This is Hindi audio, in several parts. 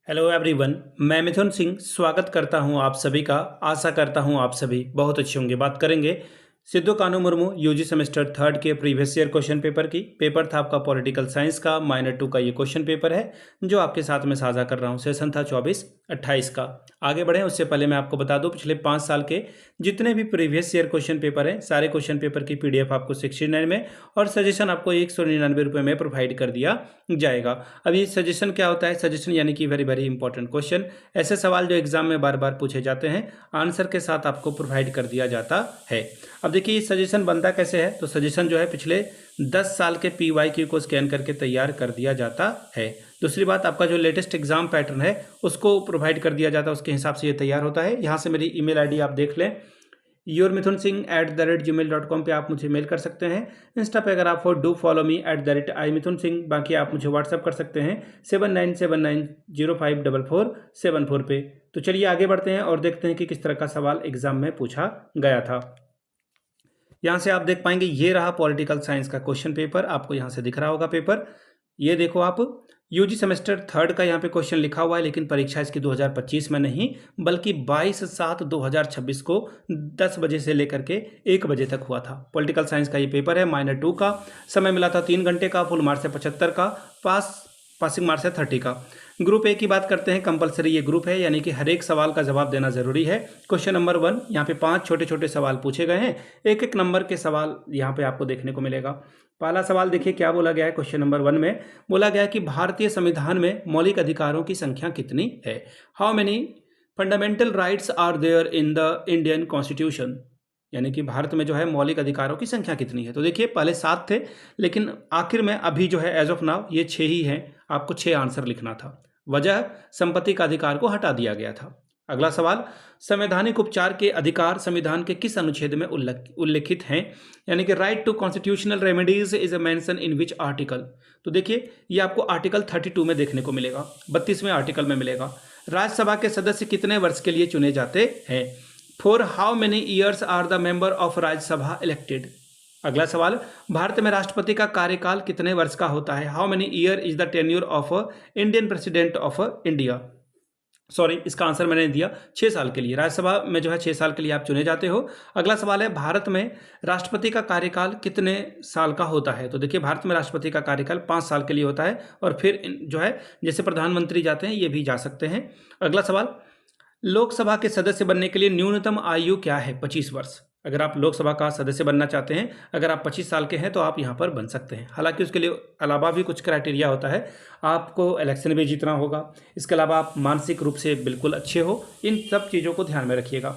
हेलो एवरीवन, मैं मिथुन सिंह स्वागत करता हूं आप सभी का। आशा करता हूं आप सभी बहुत अच्छे होंगे। बात करेंगे सिद्धू कानू मुर्मू यूजी सेमेस्टर थर्ड के प्रीवियस ईयर क्वेश्चन पेपर की। पेपर था आपका पॉलिटिकल साइंस का, माइनर 2 का ये क्वेश्चन पेपर है जो आपके साथ में साझा कर रहा हूं। सेशन था 24-28 का। आगे बढ़े उससे पहले मैं आपको बता दूं, पिछले 5 साल के जितने भी प्रीवियस ईयर क्वेश्चन पेपर हैं, सारे क्वेश्चन पेपर की PDF आपको 69 में और सजेशन आपको 199 रुपये में प्रोवाइड कर दिया जाएगा। अभी सजेशन क्या होता है? सजेशन यानी कि वेरी वेरी इंपॉर्टेंट क्वेश्चन, ऐसे सवाल जो एग्जाम में बार बार पूछे जाते हैं, आंसर के साथ आपको प्रोवाइड कर दिया जाता है। अब देखिए सजेशन बनता कैसे है। तो सजेशन जो है पिछले 10 साल के PYQ को स्कैन करके तैयार कर दिया जाता है। दूसरी बात, आपका जो लेटेस्ट एग्जाम पैटर्न है उसको प्रोवाइड कर दिया जाता है, उसके हिसाब से ये तैयार होता है। यहाँ से मेरी ईमेल ID आप देख लें, yourmithunsingh@gmail.com पे आप मुझे मेल कर सकते हैं। इंस्टा पे अगर आप हो डू फॉलो मी @imithunsingh। बाकी आप मुझे व्हाट्सअप कर सकते हैं 7979054474 पे। तो चलिए आगे बढ़ते हैं और देखते हैं कि किस तरह का सवाल एग्जाम में पूछा गया था। यहाँ से आप देख पाएंगे, ये रहा पॉलिटिकल साइंस का क्वेश्चन पेपर। आपको यहाँ से दिख रहा होगा पेपर, ये देखो आप। यूजी सेमेस्टर थर्ड का यहाँ पे क्वेश्चन लिखा हुआ है, लेकिन परीक्षा इसकी 2025 में नहीं बल्कि 22/7/2026 को 10 बजे से लेकर के 1 बजे तक हुआ था। पॉलिटिकल साइंस का ये पेपर है, माइनर 2 का। समय मिला था 3 घंटे का, फुल मार्क्स है 75 का, पासिंग मार्क्स है 30 का। ग्रुप ए की बात करते हैं, कंपलसरी ये ग्रुप है, यानी कि हर एक सवाल का जवाब देना जरूरी है। क्वेश्चन नंबर 1, यहाँ पे 5 छोटे छोटे सवाल पूछे गए हैं, एक एक नंबर के सवाल यहाँ पे आपको देखने को मिलेगा। पहला सवाल देखिए क्या बोला गया है। क्वेश्चन नंबर 1 में बोला गया है कि भारतीय संविधान में मौलिक अधिकारों की संख्या कितनी है? How many fundamental rights are there in the Indian constitution? यानी कि भारत में जो है मौलिक अधिकारों की संख्या कितनी है। तो देखिए पहले 7 थे, लेकिन आखिर में अभी जो है एज ऑफ नाउ ये 6 ही हैं। आपको 6 आंसर लिखना था। वजह, संपत्ति का अधिकार को हटा दिया गया था। अगला सवाल, संवैधानिक उपचार के अधिकार संविधान के किस अनुच्छेद में उल्लेखित हैं? यानी कि right to constitutional remedies is a mention in which article? तो देखिए ये आपको आर्टिकल 32 में देखने को मिलेगा, 32वें आर्टिकल में मिलेगा। राज्यसभा के सदस्य कितने वर्ष के लिए चुने जाते हैं? For how many years are the member of Rajya Sabha elected? अगला सवाल, भारत में राष्ट्रपति का कार्यकाल कितने वर्ष का होता है? How many year is the tenure of Indian president of India? Sorry, इसका आंसर मैंने दिया 6 साल के लिए। राज्यसभा में जो है 6 साल के लिए आप चुने जाते हो। अगला सवाल है, भारत में राष्ट्रपति का कार्यकाल कितने साल का होता है? तो देखिए भारत में राष्ट्रपति का कार्यकाल 5 साल के लिए होता है, और फिर जो है जैसे प्रधानमंत्री जाते हैं ये भी जा सकते हैं। अगला सवाल, लोकसभा के सदस्य बनने के लिए न्यूनतम आयु क्या है? 25 वर्ष। अगर आप लोकसभा का सदस्य बनना चाहते हैं, अगर आप 25 साल के हैं तो आप यहाँ पर बन सकते हैं। हालांकि उसके लिए अलावा भी कुछ क्राइटेरिया होता है, आपको इलेक्शन भी जीतना होगा, इसके अलावा आप मानसिक रूप से बिल्कुल अच्छे हो। इन सब चीज़ों को ध्यान में रखिएगा।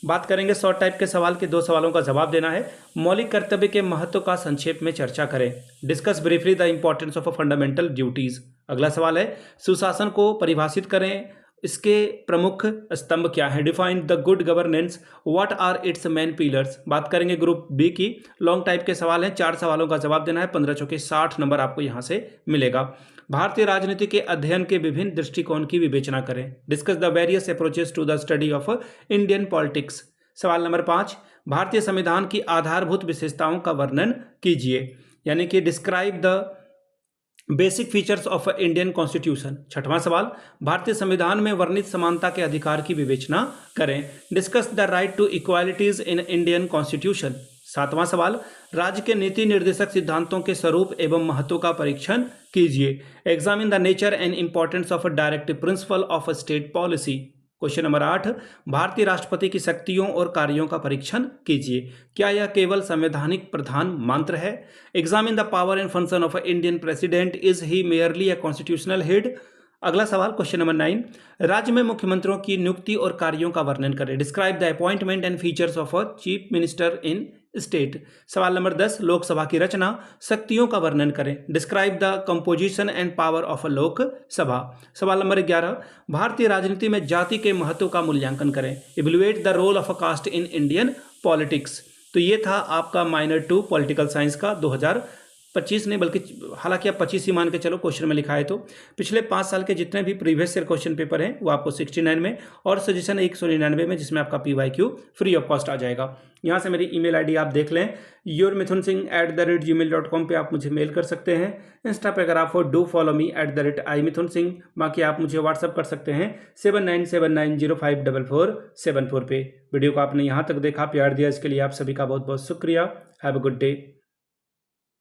बात करेंगे शॉर्ट टाइप के सवाल के, 2 सवालों का जवाब देना है। मौलिक कर्तव्य के महत्व का संक्षेप में चर्चा करें। Discuss briefly the importance of fundamental duties. अगला सवाल है, सुशासन को परिभाषित करें, इसके प्रमुख स्तंभ क्या है? Define the good governance, what are its main pillars. बात करेंगे ग्रुप बी की, लॉन्ग टाइप के सवाल हैं, 4 सवालों का जवाब देना है। 15 चौके 60 नंबर आपको यहाँ से मिलेगा। भारतीय राजनीति के अध्ययन के विभिन्न दृष्टिकोण की विवेचना करें। Discuss the various approaches to the study of Indian politics. सवाल नंबर 5, भारतीय संविधान की आधारभूत विशेषताओं का वर्णन कीजिए, यानी कि describe the basic features of Indian constitution. 6वां सवाल, भारतीय संविधान में वर्णित समानता के अधिकार की विवेचना करें। Discuss the right to equalities in Indian constitution. 7वां सवाल, राज्य के नीति निर्देशक सिद्धांतों के स्वरूप एवं महत्व का परीक्षण कीजिए। Examine the nature and importance of a directive principle of state policy. Question number 8, भारतीय राष्ट्रपति की शक्तियों और कार्यों का परीक्षण कीजिए। क्या यह केवल संवैधानिक प्रधान मंत्र है? Examine the power and function of Indian president, is he merely a constitutional head? अगला सवाल, क्वेश्चन नंबर 9, राज्य में मुख्यमंत्रियों की नियुक्ति और कार्यों का वर्णन करें। Describe the appointment and features of a chief minister in state. सवाल नंबर 10, लोकसभा की रचना, शक्तियों का वर्णन करें। Describe the composition and power of a Lok Sabha. सवाल नंबर 11, भारतीय राजनीति में जाति के महत्व का मूल्यांकन करें। Evaluate the role of a caste in Indian politics. तो ये था आपका माइनर 2 पॉलिटिकल साइंस का 25 नहीं बल्कि, हालांकि आप 25 ही मान के चलो, क्वेश्चन में लिखा है तो पिछले 5 साल के जितने भी प्रीवियस ईयर क्वेश्चन पेपर हैं वो आपको 69 में और सजेशन 199 में, जिसमें आपका PYQ फ्री ऑफ कॉस्ट आ जाएगा। यहाँ से मेरी ईमेल आईडी आप देख लें, yourmithunsingh@gmail.com पे आप मुझे मेल कर सकते हैं। इंस्टा पे अगर आप हो डू फॉलो मी @iMithunSingh। बाकी आप मुझे व्हाट्सअप कर सकते हैं 7979054474 पे। वीडियो को आपने यहाँ तक देखा, प्यार दिया, इसके लिए आप सभी का बहुत बहुत शुक्रिया। Have a good day.